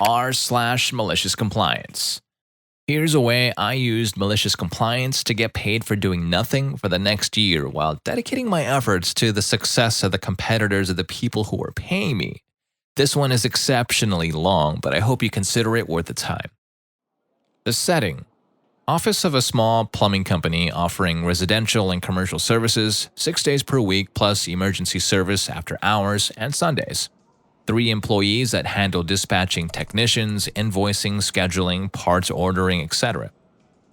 r/malicious compliance. Here's a way I used malicious compliance to get paid for doing nothing for the next year while dedicating my efforts to the success of the competitors of the people who were paying me. This one is exceptionally long, but I hope you consider it worth the time. The setting: office of a small plumbing company offering residential and commercial services, 6 days per week plus emergency service after hours and Sundays. 3 employees that handle dispatching technicians, invoicing, scheduling, parts ordering, etc.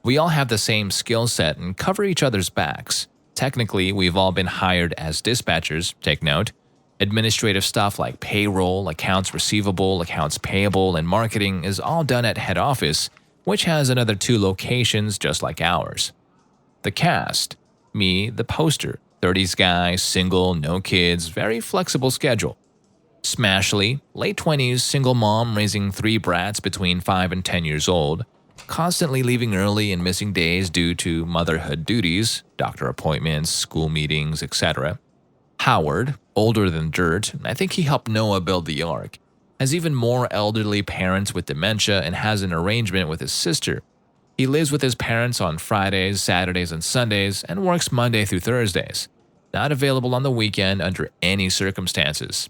We all have the same skill set and cover each other's backs. Technically, we've all been hired as dispatchers, take note. Administrative stuff like payroll, accounts receivable, accounts payable, and marketing is all done at head office, which has another 2 locations just like ours. The cast: me, the poster, 30s guy, single, no kids, very flexible schedule. Smashly, late 20s, single mom raising 3 brats between 5 and 10 years old, constantly leaving early and missing days due to motherhood duties, doctor appointments, school meetings, etc. Howard, older than dirt, I think he helped Noah build the ark, has even more elderly parents with dementia and has an arrangement with his sister. He lives with his parents on Fridays, Saturdays, and Sundays and works Monday through Thursdays. Not available on the weekend under any circumstances.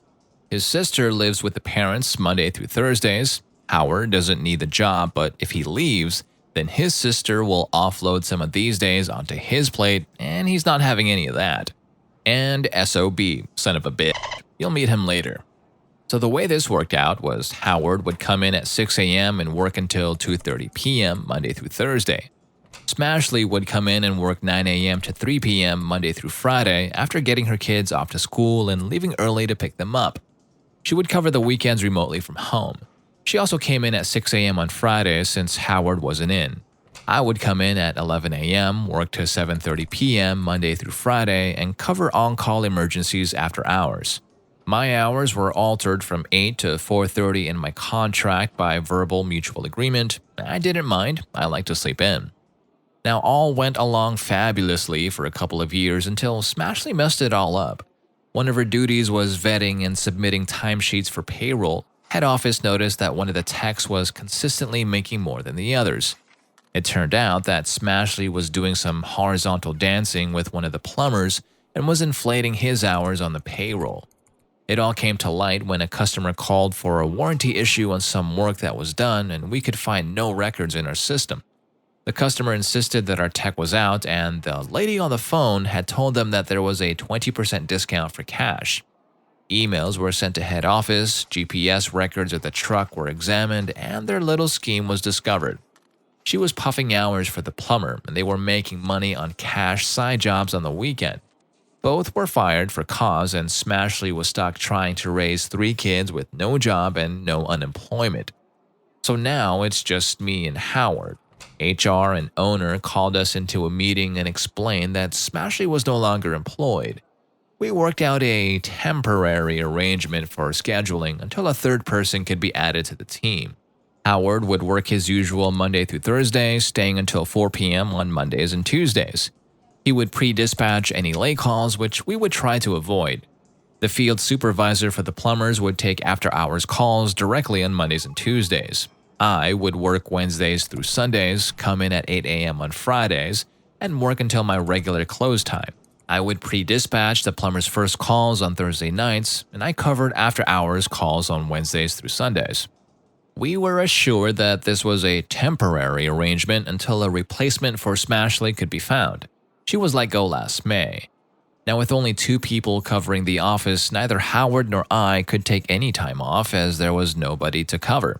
His sister lives with the parents Monday through Thursdays. Howard doesn't need the job, but if he leaves, then his sister will offload some of these days onto his plate, and he's not having any of that. And SOB, son of a bitch. You'll meet him later. So the way this worked out was Howard would come in at 6 a.m. and work until 2:30 p.m. Monday through Thursday. Smashly would come in and work 9 a.m. to 3 p.m. Monday through Friday after getting her kids off to school and leaving early to pick them up. She would cover the weekends remotely from home. She also came in at 6 a.m. on Fridays since Howard wasn't in. I would come in at 11 a.m., work to 7:30 p.m. Monday through Friday, and cover on-call emergencies after hours. My hours were altered from 8 to 4:30 in my contract by verbal mutual agreement. I didn't mind. I like to sleep in. Now, all went along fabulously for a couple of years until Smashly messed it all up. One of her duties was vetting and submitting timesheets for payroll. Head office noticed that one of the techs was consistently making more than the others. It turned out that Smashly was doing some horizontal dancing with one of the plumbers and was inflating his hours on the payroll. It all came to light when a customer called for a warranty issue on some work that was done, and we could find no records in our system. The customer insisted that our tech was out, and the lady on the phone had told them that there was a 20% discount for cash. Emails were sent to head office, GPS records of the truck were examined, and their little scheme was discovered. She was puffing hours for the plumber, and they were making money on cash side jobs on the weekend. Both were fired for cause, and Smashly was stuck trying to raise 3 kids with no job and no unemployment. So now it's just me and Howard. HR and owner called us into a meeting and explained that Smashly was no longer employed. We worked out a temporary arrangement for scheduling until a 3rd person could be added to the team. Howard would work his usual Monday through Thursday, staying until 4 p.m. on Mondays and Tuesdays. He would pre-dispatch any late calls, which we would try to avoid. The field supervisor for the plumbers would take after-hours calls directly on Mondays and Tuesdays. I would work Wednesdays through Sundays, come in at 8 a.m. on Fridays, and work until my regular close time. I would pre-dispatch the plumber's first calls on Thursday nights, and I covered after-hours calls on Wednesdays through Sundays. We were assured that this was a temporary arrangement until a replacement for Smashly could be found. She was let go last May. Now, with only 2 people covering the office, neither Howard nor I could take any time off as there was nobody to cover.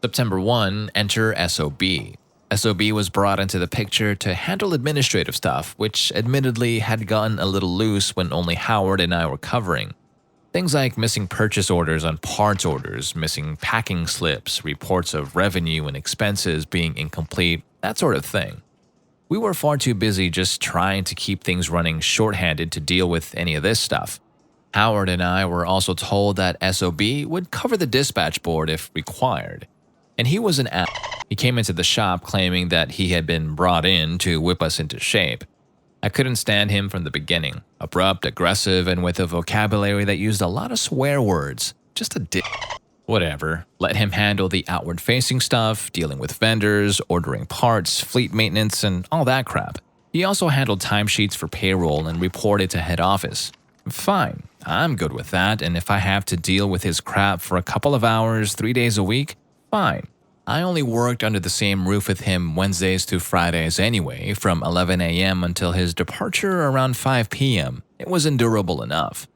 September 1, enter SOB. SOB was brought into the picture to handle administrative stuff, which admittedly had gotten a little loose when only Howard and I were covering. Things like missing purchase orders on parts orders, missing packing slips, reports of revenue and expenses being incomplete, that sort of thing. We were far too busy just trying to keep things running shorthanded to deal with any of this stuff. Howard and I were also told that SOB would cover the dispatch board if required. And he was an ass. He came into the shop claiming that he had been brought in to whip us into shape. I couldn't stand him from the beginning. Abrupt, aggressive, and with a vocabulary that used a lot of swear words. Just a dick. Whatever. Let him handle the outward-facing stuff, dealing with vendors, ordering parts, fleet maintenance, and all that crap. He also handled timesheets for payroll and reported to head office. Fine, I'm good with that, and if I have to deal with his crap for a couple of hours, 3 days a week, fine. I only worked under the same roof with him Wednesdays to Fridays anyway, from 11 a.m. until his departure around 5 p.m. It was endurable enough.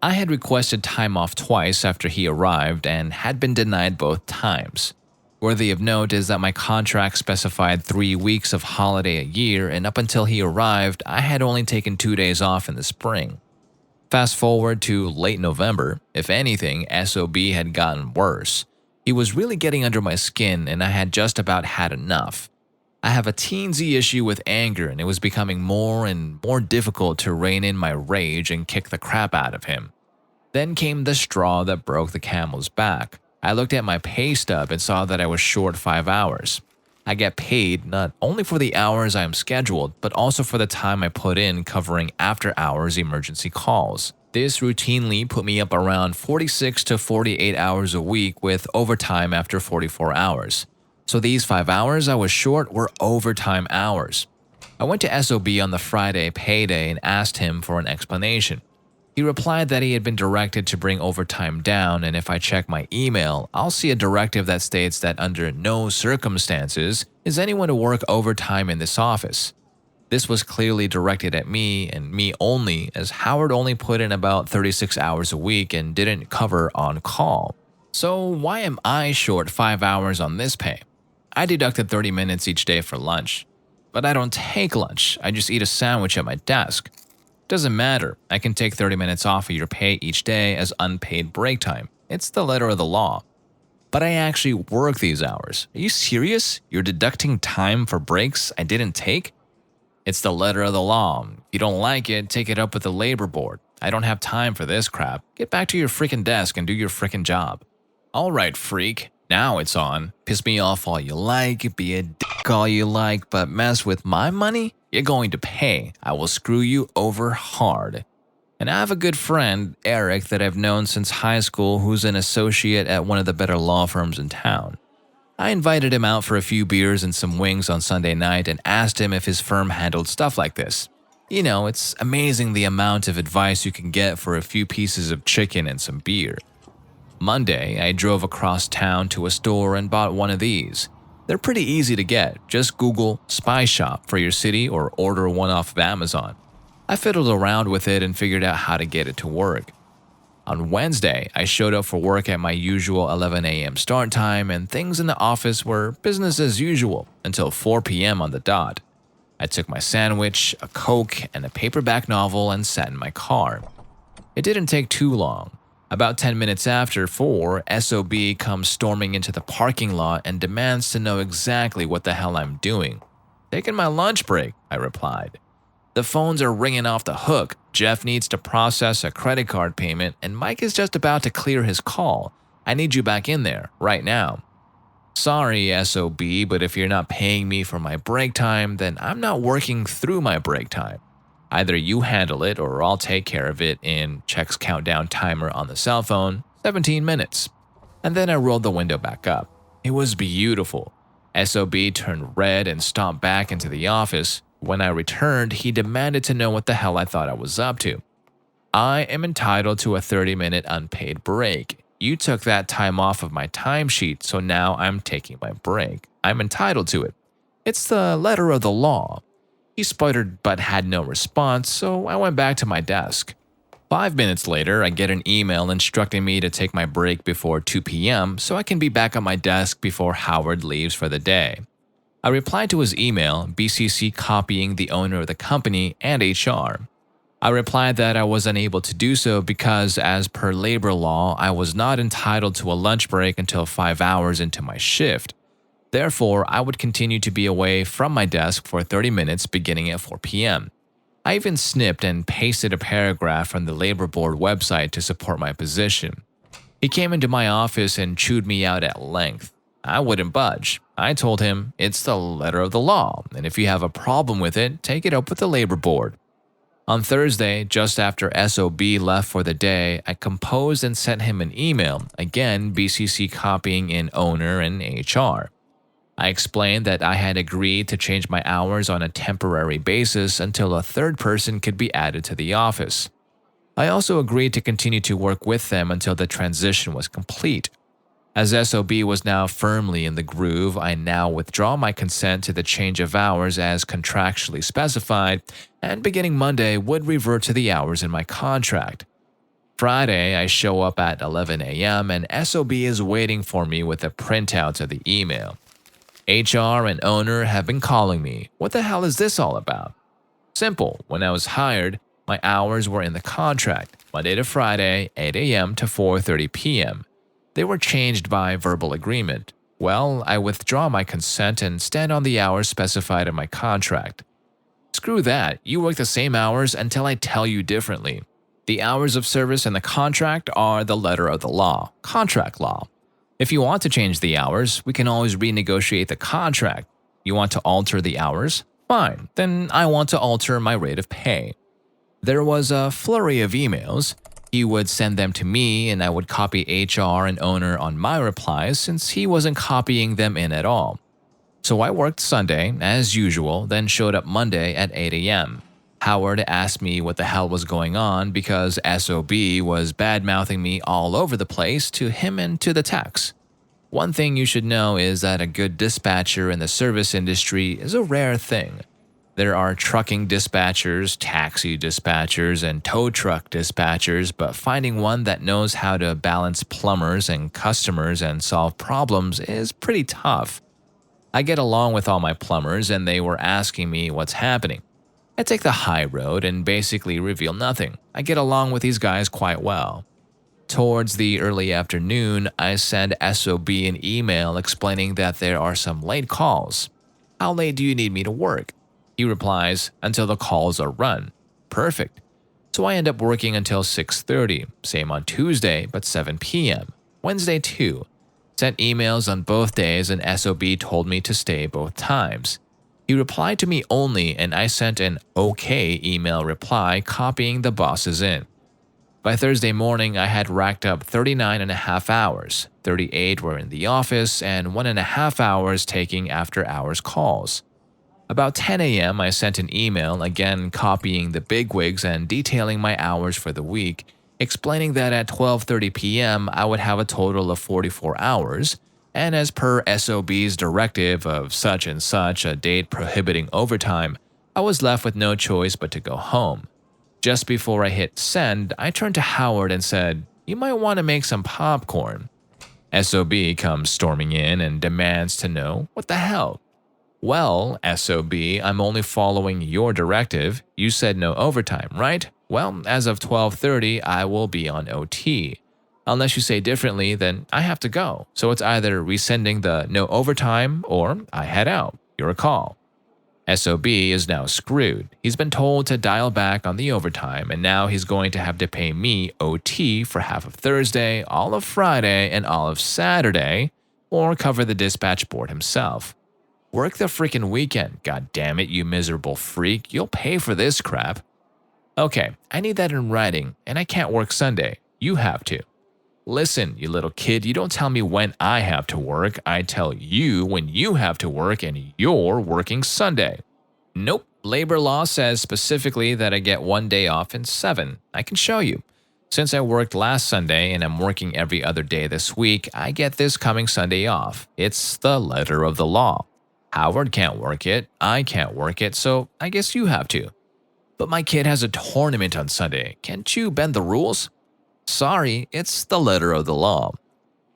I had requested time off twice after he arrived and had been denied both times. Worthy of note is that my contract specified 3 weeks of holiday a year, and up until he arrived, I had only taken 2 days off in the spring. Fast forward to late November, if anything, SOB had gotten worse. He was really getting under my skin, and I had just about had enough. I have a teensy issue with anger, and it was becoming more and more difficult to rein in my rage and kick the crap out of him. Then came the straw that broke the camel's back. I looked at my pay stub and saw that I was short 5 hours. I get paid not only for the hours I am scheduled, but also for the time I put in covering after-hours emergency calls. This routinely put me up around 46 to 48 hours a week with overtime after 44 hours. So these 5 hours I was short were overtime hours. I went to SOB on the Friday payday and asked him for an explanation. He replied that he had been directed to bring overtime down, and if I check my email, I'll see a directive that states that under no circumstances is anyone to work overtime in this office. This was clearly directed at me and me only, as Howard only put in about 36 hours a week and didn't cover on call. So why am I short 5 hours on this pay? I deducted 30 minutes each day for lunch. But I don't take lunch, I just eat a sandwich at my desk. Doesn't matter, I can take 30 minutes off of your pay each day as unpaid break time. It's the letter of the law. But I actually work these hours. Are you serious? You're deducting time for breaks I didn't take? It's the letter of the law. If you don't like it, take it up with the labor board. I don't have time for this crap. Get back to your freaking desk and do your freaking job. Alright, freak. Now it's on. Piss me off all you like, be a dick all you like, but mess with my money? You're going to pay. I will screw you over hard. And I have a good friend, Eric, that I've known since high school who's an associate at one of the better law firms in town. I invited him out for a few beers and some wings on Sunday night and asked him if his firm handled stuff like this. You know, it's amazing the amount of advice you can get for a few pieces of chicken and some beer. Monday, I drove across town to a store and bought one of these. They're pretty easy to get. Just Google Spy Shop for your city or order one off of Amazon. I fiddled around with it and figured out how to get it to work. On Wednesday, I showed up for work at my usual 11 a.m. start time, and things in the office were business as usual until 4 p.m. on the dot. I took my sandwich, a Coke, and a paperback novel and sat in my car. It didn't take too long. About 10 minutes after 4, SOB comes storming into the parking lot and demands to know exactly what the hell I'm doing. "Taking my lunch break," I replied. "The phones are ringing off the hook. Jeff needs to process a credit card payment, and Mike is just about to clear his call. I need you back in there, right now." "Sorry, SOB, but if you're not paying me for my break time, then I'm not working through my break time. Either you handle it or I'll take care of it in," checks countdown timer on the cell phone, 17 minutes. And then I rolled the window back up. It was beautiful. SOB turned red and stomped back into the office. When I returned, he demanded to know what the hell I thought I was up to. "I am entitled to a 30-minute unpaid break. You took that time off of my timesheet, so now I'm taking my break. I'm entitled to it. It's the letter of the law." He sputtered but had no response, so I went back to my desk. 5 minutes later, I get an email instructing me to take my break before 2 p.m. so I can be back on my desk before Howard leaves for the day. I replied to his email, BCC copying the owner of the company and HR. I replied that I was unable to do so because, as per labor law, I was not entitled to a lunch break until 5 hours into my shift. Therefore, I would continue to be away from my desk for 30 minutes beginning at 4 p.m. I even snipped and pasted a paragraph from the labor board website to support my position. He came into my office and chewed me out at length. I wouldn't budge. I told him, "It's the letter of the law, and if you have a problem with it, take it up with the labor board." On Thursday, just after SOB left for the day, I composed and sent him an email, again BCC copying in owner and HR. I explained that I had agreed to change my hours on a temporary basis until a third person could be added to the office. I also agreed to continue to work with them until the transition was complete. As SOB was now firmly in the groove, I now withdraw my consent to the change of hours as contractually specified, and beginning Monday would revert to the hours in my contract. Friday, I show up at 11 a.m. and SOB is waiting for me with the printouts of the email. HR and owner have been calling me. What the hell is this all about? Simple. When I was hired, my hours were in the contract, Monday to Friday, 8 a.m. to 4:30 p.m. They were changed by verbal agreement. Well, I withdraw my consent and stand on the hours specified in my contract. Screw that. You work the same hours until I tell you differently. The hours of service in the contract are the letter of the law, contract law. If you want to change the hours, we can always renegotiate the contract. You want to alter the hours? Fine, then I want to alter my rate of pay. There was a flurry of emails. He would send them to me and I would copy HR and owner on my replies since he wasn't copying them in at all. So I worked Sunday, as usual, then showed up Monday at 8 a.m. Howard asked me what the hell was going on because SOB was bad-mouthing me all over the place to him and to the techs. One thing you should know is that a good dispatcher in the service industry is a rare thing. There are trucking dispatchers, taxi dispatchers, and tow truck dispatchers, but finding one that knows how to balance plumbers and customers and solve problems is pretty tough. I get along with all my plumbers and they were asking me what's happening. I take the high road and basically reveal nothing. I get along with these guys quite well. Towards the early afternoon, I send SOB an email explaining that there are some late calls. How late do you need me to work? He replies, until the calls are run. Perfect. So I end up working until 6:30, same on Tuesday, but 7 p.m. Wednesday too. Sent emails on both days and SOB told me to stay both times. He replied to me only and I sent an okay email reply copying the bosses in. By Thursday morning, I had racked up 39.5 hours. 38 were in the office and 1.5 hours taking after-hours calls. About 10 a.m., I sent an email, again copying the bigwigs and detailing my hours for the week, explaining that at 12:30 p.m. I would have a total of 44 hours, and as per SOB's directive of such and such a date prohibiting overtime, I was left with no choice but to go home. Just before I hit send, I turned to Howard and said, "You might want to make some popcorn." SOB comes storming in and demands to know what the hell. Well, SOB, I'm only following your directive. You said no overtime, right? Well, as of 12:30, I will be on OT. Unless you say differently, then I have to go. So it's either resending the no overtime or I head out. Your call. SOB is now screwed. He's been told to dial back on the overtime, and now he's going to have to pay me OT for half of Thursday, all of Friday, and all of Saturday, or cover the dispatch board himself. Work the freaking weekend, god damn it, you miserable freak. You'll pay for this crap. Okay, I need that in writing, and I can't work Sunday. You have to. Listen, you little kid, you don't tell me when I have to work. I tell you when you have to work and you're working Sunday. Nope, labor law says specifically that I get 1 day off in 7. I can show you. Since I worked last Sunday and I'm working every other day this week, I get this coming Sunday off. It's the letter of the law. Howard can't work it, I can't work it, so I guess you have to. But my kid has a tournament on Sunday. Can't you bend the rules? Sorry, it's the letter of the law.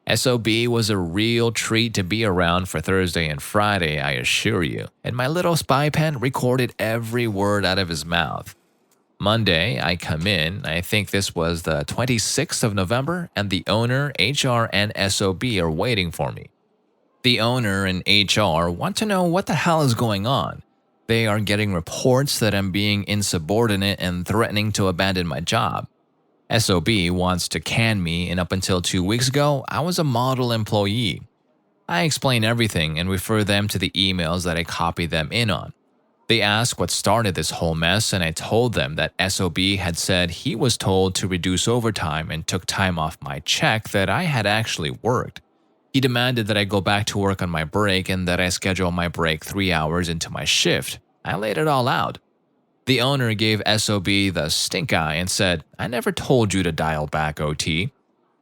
SOB was a real treat to be around for Thursday and Friday, I assure you, and my little spy pen recorded every word out of his mouth. Monday, I come in, I think this was the 26th of November, and the owner, HR, and SOB are waiting for me. The owner and HR want to know what the hell is going on. They are getting reports that I'm being insubordinate and threatening to abandon my job. SOB wants to can me, and up until 2 weeks ago, I was a model employee. I explain everything and refer them to the emails that I copy them in on. They asked what started this whole mess, and I told them that SOB had said he was told to reduce overtime and took time off my check that I had actually worked. He demanded that I go back to work on my break and that I schedule my break 3 hours into my shift. I laid it all out. The owner gave SOB the stink eye and said, "I never told you to dial back OT."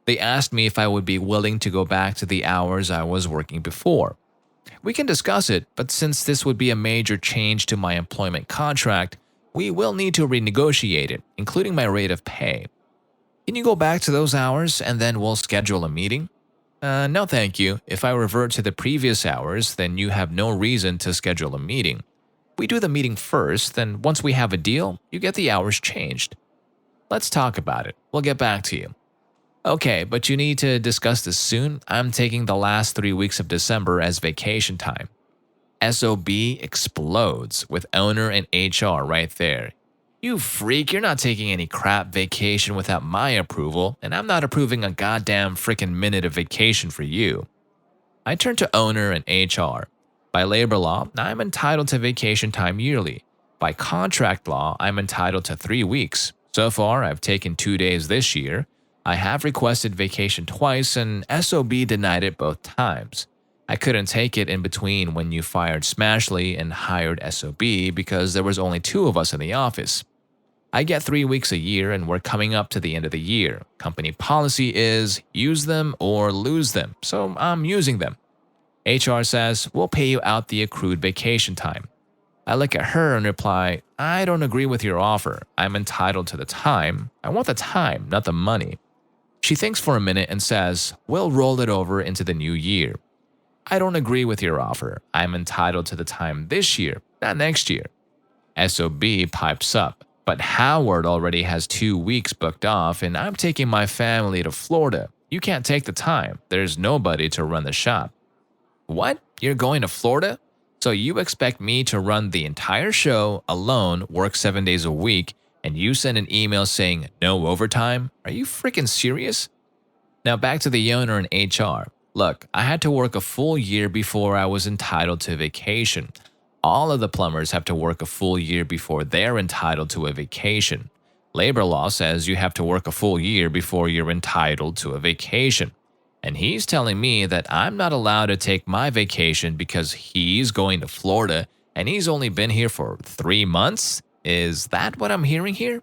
They asked me if I would be willing to go back to the hours I was working before. We can discuss it, but since this would be a major change to my employment contract, we will need to renegotiate it, including my rate of pay. Can you go back to those hours and then we'll schedule a meeting? No thank you. If I revert to the previous hours, then you have no reason to schedule a meeting. We do the meeting first, then once we have a deal, you get the hours changed. Let's talk about it. We'll get back to you. Okay, but you need to discuss this soon. I'm taking the last 3 weeks of December as vacation time. SOB explodes with owner and HR right there. You freak, you're not taking any crap vacation without my approval, and I'm not approving a goddamn frickin' minute of vacation for you. I turn to owner and HR. By labor law, I'm entitled to vacation time yearly. By contract law, I'm entitled to 3 weeks. So far, I've taken 2 days this year. I have requested vacation twice, and SOB denied it both times. I couldn't take it in between when you fired Smashley and hired SOB because there was only 2 of us in the office. I get 3 weeks a year, and we're coming up to the end of the year. Company policy is use them or lose them, so I'm using them. HR says, "We'll pay you out the accrued vacation time." I look at her and reply, "I don't agree with your offer. I'm entitled to the time. I want the time, not the money." She thinks for a minute and says, "We'll roll it over into the new year." I don't agree with your offer. I'm entitled to the time this year, not next year. SOB pipes up, "But Howard already has 2 weeks booked off and I'm taking my family to Florida. You can't take the time. There's nobody to run the shop." What? You're going to Florida? So you expect me to run the entire show alone, work 7 days a week, and you send an email saying no overtime? Are you freaking serious? Now back to the owner and HR. Look, I had to work a full year before I was entitled to vacation. All of the plumbers have to work a full year before they're entitled to a vacation. Labor law says you have to work a full year before you're entitled to a vacation. And he's telling me that I'm not allowed to take my vacation because he's going to Florida and he's only been here for 3 months? Is that what I'm hearing here?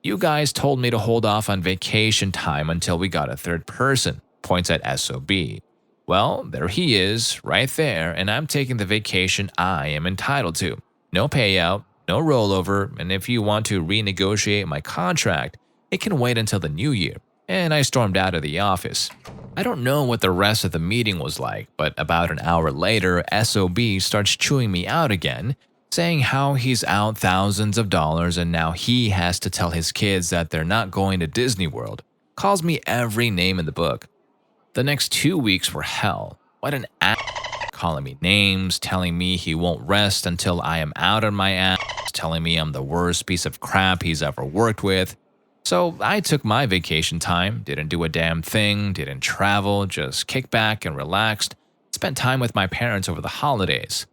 You guys told me to hold off on vacation time until we got a third person, points at SOB. Well, there he is, right there, and I'm taking the vacation I am entitled to. No payout, no rollover, and if you want to renegotiate my contract, it can wait until the new year. And I stormed out of the office. I don't know what the rest of the meeting was like, but about an hour later, SOB starts chewing me out again, saying how he's out thousands of dollars and now he has to tell his kids that they're not going to Disney World. Calls me every name in the book. The next 2 weeks were hell. What an ass, calling me names, telling me he won't rest until I am out on my ass, telling me I'm the worst piece of crap he's ever worked with. So I took my vacation time, didn't do a damn thing, didn't travel, just kicked back and relaxed, spent time with my parents over the holidays.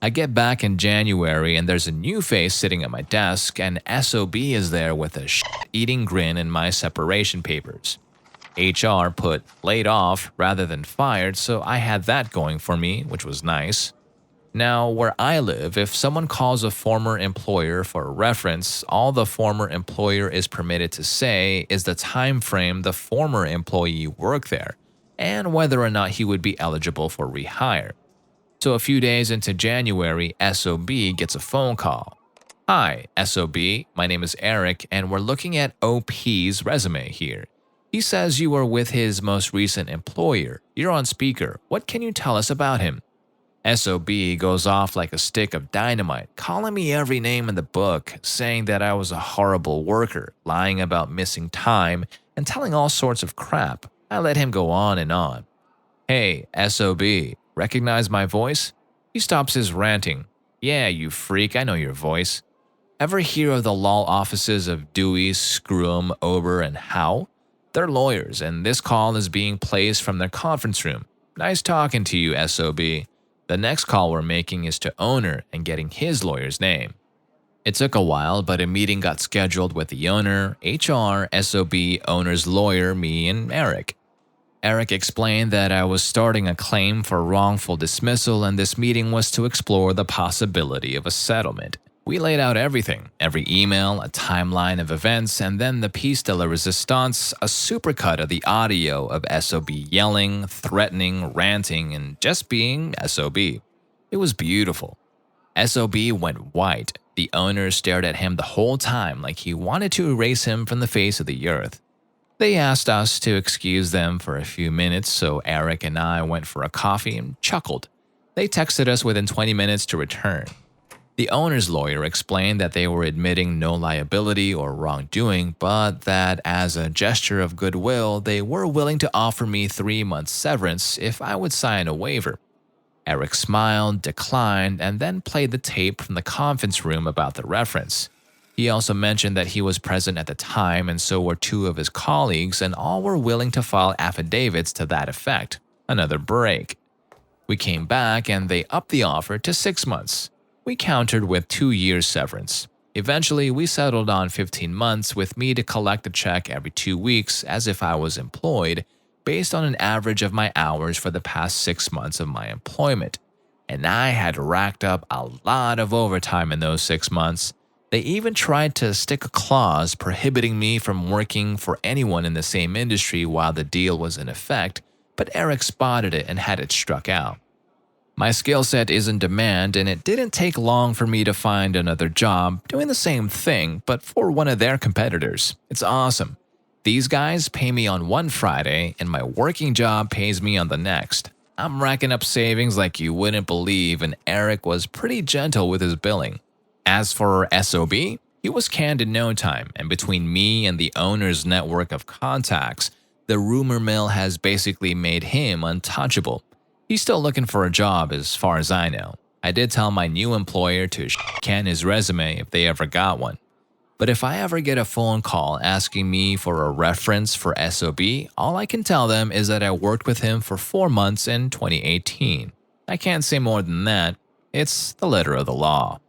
I get back in January and there's a new face sitting at my desk and SOB is there with a shit-eating grin in my separation papers. HR put laid off rather than fired, so I had that going for me, which was nice. Now, where I live, if someone calls a former employer for a reference, all the former employer is permitted to say is the time frame the former employee worked there, and whether or not he would be eligible for rehire. So a few days into January, SOB gets a phone call. "Hi, SOB, my name is Eric, and we're looking at OP's resume here. He says you were with his most recent employer. You're on speaker. What can you tell us about him?" SOB goes off like a stick of dynamite, calling me every name in the book, saying that I was a horrible worker, lying about missing time, and telling all sorts of crap. I let him go on and on. "Hey, SOB, recognize my voice?" He stops his ranting. "Yeah, you freak, I know your voice. Ever hear of the law offices of Dewey, Scrum, Ober, and Howe? They're lawyers, and this call is being placed from their conference room. Nice talking to you, SOB. The next call we're making is to owner and getting his lawyer's name. It took a while, but a meeting got scheduled with the owner, HR, SOB, owner's lawyer, me, and Eric. Eric explained that I was starting a claim for wrongful dismissal, and this meeting was to explore the possibility of a settlement. We laid out everything, every email, a timeline of events, and then the piece de la resistance, a supercut of the audio of SOB yelling, threatening, ranting, and just being SOB. It was beautiful. SOB went white. The owner stared at him the whole time like he wanted to erase him from the face of the earth. They asked us to excuse them for a few minutes, so Eric and I went for a coffee and chuckled. They texted us within 20 minutes to return. The owner's lawyer explained that they were admitting no liability or wrongdoing, but that as a gesture of goodwill, they were willing to offer me 3 months severance if I would sign a waiver. Eric smiled, declined, and then played the tape from the conference room about the reference. He also mentioned that he was present at the time, and so were 2 of his colleagues, and all were willing to file affidavits to that effect. Another break. We came back, and they upped the offer to 6 months. We countered with 2 years severance. Eventually, we settled on 15 months with me to collect a check every 2 weeks as if I was employed, based on an average of my hours for the past 6 months of my employment. And I had racked up a lot of overtime in those 6 months. They even tried to stick a clause prohibiting me from working for anyone in the same industry while the deal was in effect, but Eric spotted it and had it struck out. My skill set is in demand, and it didn't take long for me to find another job doing the same thing, but for one of their competitors. It's awesome. These guys pay me on one Friday, and my working job pays me on the next. I'm racking up savings like you wouldn't believe, and Eric was pretty gentle with his billing. As for SOB, he was canned in no time, and between me and the owner's network of contacts, the rumor mill has basically made him untouchable. He's still looking for a job as far as I know. I did tell my new employer to can his resume if they ever got one. But if I ever get a phone call asking me for a reference for SOB, all I can tell them is that I worked with him for 4 months in 2018. I can't say more than that. It's the letter of the law.